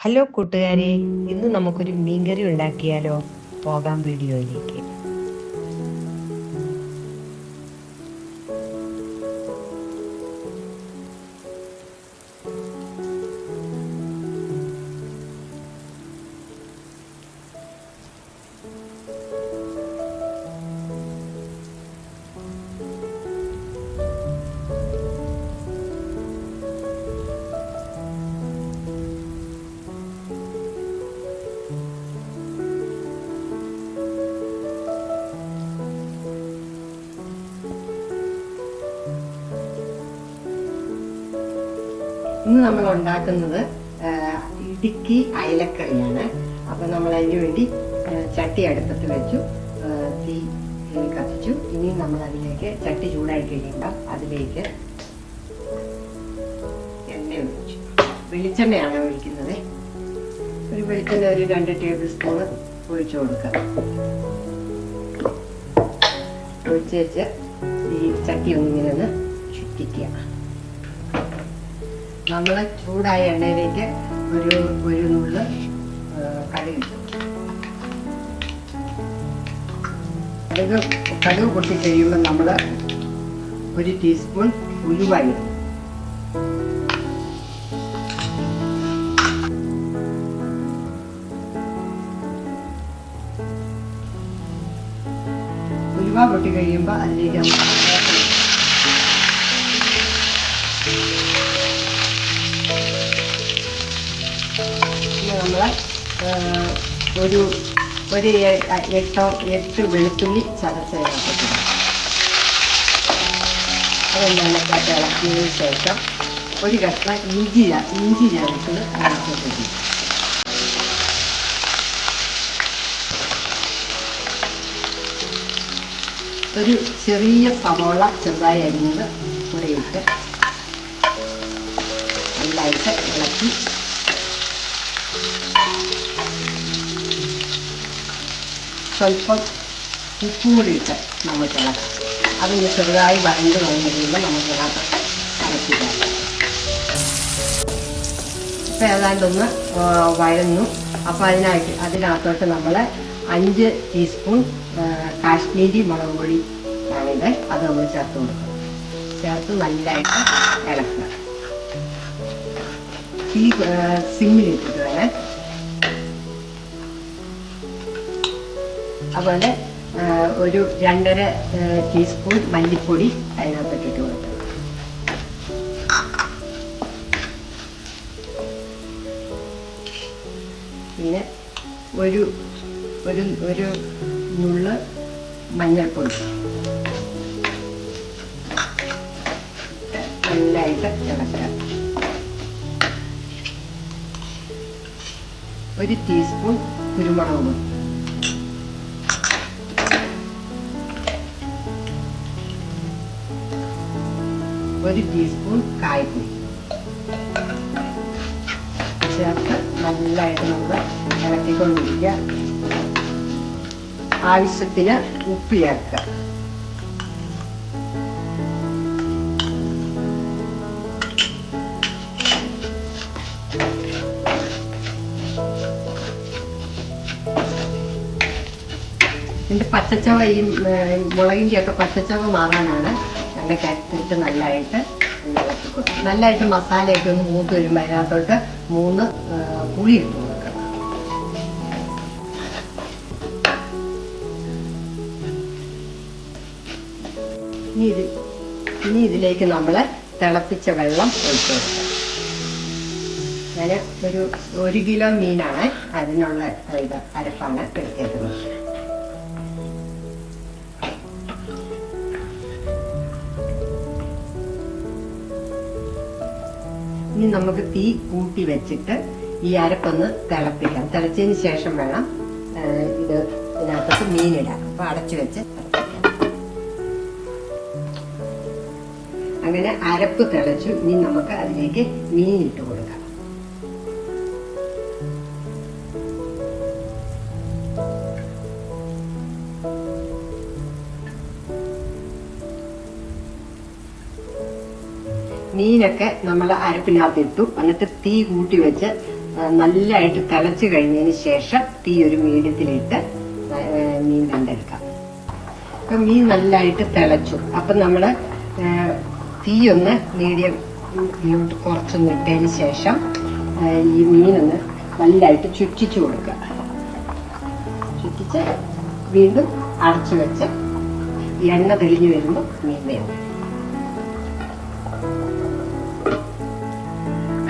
Hello കൂട്ടുകാരെ, ഇന്ന് നമുക്കൊരു മീൻകറി ഉണ്ടാക്കിയാലോ? പോകാം വീഡിയോയിലേക്ക്. ഇന്ന് നമ്മൾ ഉണ്ടാക്കുന്നത് ഇടുക്കി അയലക്കറിയാണ്. അപ്പം നമ്മൾ അതിന് വേണ്ടി ചട്ടി അടുപ്പത്ത് വെച്ചു, തീ കത്തിച്ചു. ഇനി നമ്മൾ അതിലേക്ക് ചട്ടി ചൂടായി കഴിയുമ്പോൾ അതിലേക്ക് എണ്ണ ഒഴിച്ചു. വെളിച്ചെണ്ണയാണ് ഒഴിക്കുന്നത്. വെളിച്ചെണ്ണ ഒരു 2 ടേബിൾ സ്പൂൺ ഒഴിച്ചു കൊടുക്കുക. ഒഴിച്ച് വെച്ച് ഈ ചട്ടി ഒന്നിങ്ങനെ ഒന്ന് ചുറ്റിക്കുക. നമ്മൾ ചൂടായ എണ്ണയിലേക്ക് ഒരു നുള്ള് കടുക് പൊട്ടിക്കഴിയുമ്പോൾ നമ്മൾ 1 ടീസ്പൂൺ ഉലുവ ഇടും. ഉലുവ പൊട്ടിക്കഴിയുമ്പോൾ അതിലേക്ക് നമ്മൾ ഒരു 8 വെളുത്തുള്ളി ചതച്ചതിനകത്ത് അതെല്ലാം ഇളക്കിയതിന് ശേഷം ഒരു കഷ്ണം ഇഞ്ചി ചേർത്ത് അതിനകത്തോട്ട് ഒരു ചെറിയ സവോള ചെറുതായി അരിഞ്ഞത് കൂടെ ഇട്ട് നല്ലതായിട്ട് ഇളക്കി സ്വല്പം ഉപ്പും കൂടി ഇട്ട് നമുക്ക് ഇളക്കാം. അതിന് ചെറുതായി വഴണ്ട് കഴിയുമ്പോൾ നമുക്ക് ഇതിനകത്ത് ഇളക്കിക്കാം. ഇപ്പം ഏതാണ്ടൊന്ന് വഴന്നു. അപ്പോൾ അതിനകത്തോട്ട് നമ്മൾ 5 ടീസ്പൂൺ കാശ്മീരി മുളക് പൊടി ആണിത്. അത് നമ്മൾ ചേർത്ത് കൊടുക്കും. ചേർത്ത് നല്ലതായിട്ട് ഇളക്കുക. ഈ സിമ്മിലിട്ടിട്ട് വേണേ. അതുപോലെ ഒരു 2.5 ടീസ്പൂൺ മല്ലിപ്പൊടി അതിനകത്തിട്ട് കൊടുക്കുക. പിന്നെ ഒരു നുള്ള് മഞ്ഞൾപ്പൊടി നല്ലതായിട്ട് ഇളക്കുക. 1 ടീസ്പൂൺ കുരുമുളക് പൊടി, 1 ടീസ്പൂൺ കായപ്പൊടി ചേർത്ത് നല്ലതായിട്ട് നമ്മൾ ഇളക്കിക്കൊണ്ടിരിക്കുക. ആവശ്യത്തിന് ഉപ്പ് ചേർക്കുക. ഇതിൻ്റെ പച്ചച്ചവ, ഈ മുളകിൻ്റെ ഒക്കെ പച്ചച്ചവ മാറാനാണ് നല്ല കരുത്തിട്ട് നല്ലതായിട്ട് മസാലയൊക്കെ ഒന്ന് മൂത്ത് വരുമ്പോൾ അതിനകത്തോട്ട് 3 പുളി ഇട്ട് കൊടുക്കണം. ഇനി ഇതിലേക്ക് നമ്മൾ തിളപ്പിച്ച വെള്ളം ഒഴിച്ചു കൊടുക്കണം. ഞാൻ 1 കിലോ മീനാണ്, അതിനുള്ള അരപ്പാണ് എടുത്തേക്കുന്നത്. ഇനി നമുക്ക് തീ കൂട്ടി വെച്ചിട്ട് ഈ അരപ്പൊന്ന് തിളപ്പിക്കാം. തിളച്ചതിന് ശേഷം വേണം ഇതിനകത്തോട്ട് മീനിടാം. അപ്പോൾ അടച്ചു വെച്ച് അങ്ങനെ അരപ്പ് തിളച്ചു. ഇനി നമുക്ക് അതിലേക്ക് മീൻ ഇട്ട് കൊടുക്കാം. മീനൊക്കെ നമ്മൾ അരപ്പിനകത്ത് ഇട്ടു. എന്നിട്ട് തീ കൂട്ടി വെച്ച് നല്ലതായിട്ട് തിളച്ച് കഴിഞ്ഞതിന് ശേഷം തീ ഒരു മീഡിയത്തിലിട്ട് മീൻ വെന്തെടുക്കാം. അപ്പം മീൻ നല്ലതായിട്ട് തിളച്ചു. അപ്പം നമ്മൾ തീ ഒന്ന് മീഡിയത്തിലോട്ട് കുറച്ചൊന്ന് ഇട്ടതിന് ശേഷം ഈ മീനൊന്ന് നല്ലതായിട്ട് ചുറ്റിച്ചു കൊടുക്കുക. ചുറ്റിച്ച് വീണ്ടും അടച്ചു വെച്ച് എണ്ണ തെളിഞ്ഞു വരുമ്പോൾ മീൻ വേവും.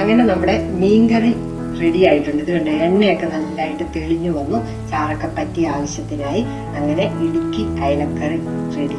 അങ്ങനെ നമ്മുടെ മീൻകറി റെഡി ആയിട്ടുണ്ട്. ഇത് കണ്ട എണ്ണയൊക്കെ നല്ലതായിട്ട് തെളിഞ്ഞു വന്നു. ചാറൊക്കെ പറ്റിയ ആവശ്യത്തിനായി. അങ്ങനെ ഇടുക്കി അയലക്കറി റെഡി.